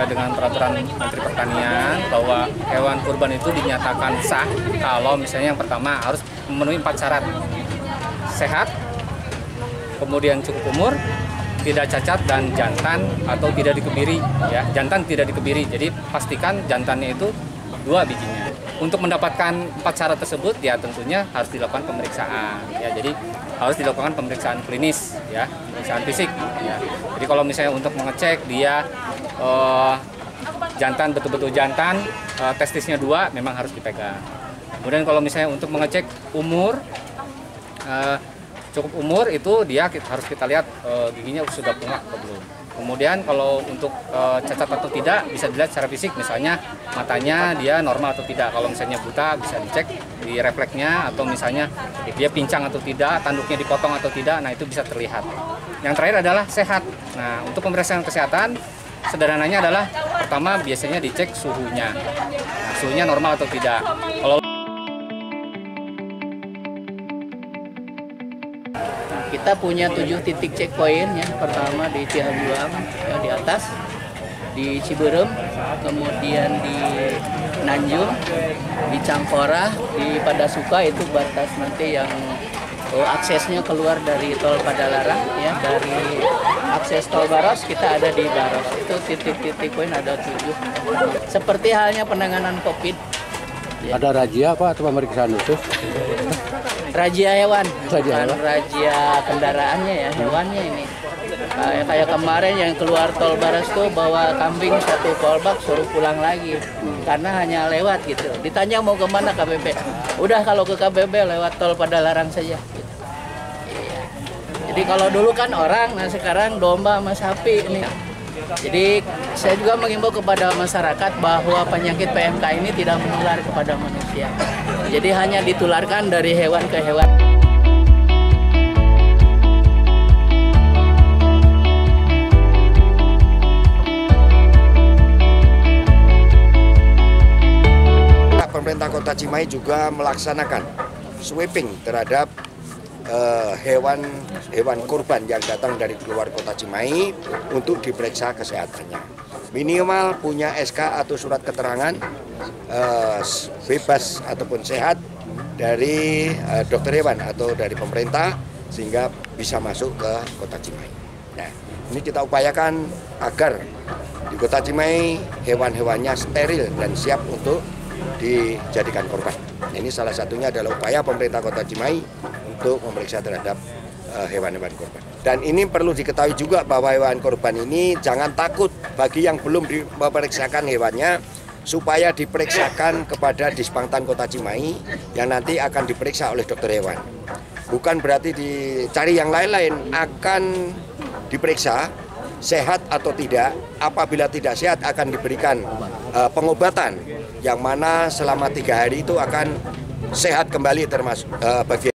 dengan peraturan Menteri Pertanian bahwa hewan kurban itu dinyatakan sah kalau misalnya yang pertama harus memenuhi 4 syarat. Sehat, kemudian cukup umur, tidak cacat, dan jantan atau tidak dikebiri. Ya, jantan tidak dikebiri, jadi pastikan jantannya itu 2 bijinya. Untuk mendapatkan 4 syarat tersebut, ya tentunya harus dilakukan pemeriksaan. Ya, jadi harus dilakukan pemeriksaan klinis, ya, pemeriksaan fisik. Ya. Jadi kalau misalnya untuk mengecek dia jantan, betul-betul jantan, testisnya 2, memang harus dipegang. Kemudian kalau misalnya untuk mengecek umur, cukup umur itu dia harus kita lihat giginya sudah bengkak atau belum. Kemudian kalau untuk cacat atau tidak bisa dilihat secara fisik, misalnya matanya dia normal atau tidak. Kalau misalnya buta bisa dicek di refleksnya, atau misalnya dia pincang atau tidak, tanduknya dipotong atau tidak, nah itu bisa terlihat. Yang terakhir adalah sehat. Nah, untuk pemeriksaan kesehatan sederhananya adalah pertama biasanya dicek suhunya. Nah, suhunya normal atau tidak. Kalau kita punya 7 titik checkpoint ya. Pertama di Cihanjuang ya, di atas, di Ciberem, kemudian di Nanjung, di Cangkora, di Padasuka itu batas nanti yang aksesnya keluar dari tol Padalarang ya. Dari akses tol Baros kita ada di Baros. Itu titik-titik poin ada 7. Seperti halnya penanganan COVID. Ya. Ada razia apa atau pemeriksaan khusus? Razia hewan, bukan razia kendaraannya ya, hewannya ini. Kayak kemarin yang keluar tol Baras tuh bawa kambing 1 kolbak suruh pulang lagi karena hanya lewat gitu. Ditanya mau kemana KBB, udah kalau ke KBB lewat tol Padalarang saja. Gitu. Iya. Jadi kalau dulu kan orang, nah sekarang domba sama sapi ini. Jadi saya juga mengimbau kepada masyarakat bahwa penyakit PMK ini tidak menular kepada manusia. Jadi hanya ditularkan dari hewan ke hewan. Pemerintah Kota Cimahi juga melaksanakan sweeping terhadap hewan kurban yang datang dari luar Kota Cimahi untuk diperiksa kesehatannya. Minimal punya SK atau surat keterangan bebas ataupun sehat dari dokter hewan atau dari pemerintah sehingga bisa masuk ke Kota Cimahi. Nah, ini kita upayakan agar di Kota Cimahi hewan-hewannya steril dan siap untuk dijadikan korban. Ini salah satunya adalah upaya pemerintah Kota Cimahi untuk memeriksa terhadap hewan-hewan korban. Dan ini perlu diketahui juga bahwa hewan korban ini jangan takut bagi yang belum diperiksakan hewannya, supaya diperiksakan kepada Dispangtan Kota Cimahi yang nanti akan diperiksa oleh dokter hewan. Bukan berarti dicari yang lain-lain, akan diperiksa sehat atau tidak. Apabila tidak sehat akan diberikan pengobatan yang mana selama 3 hari itu akan sehat kembali termasuk bagian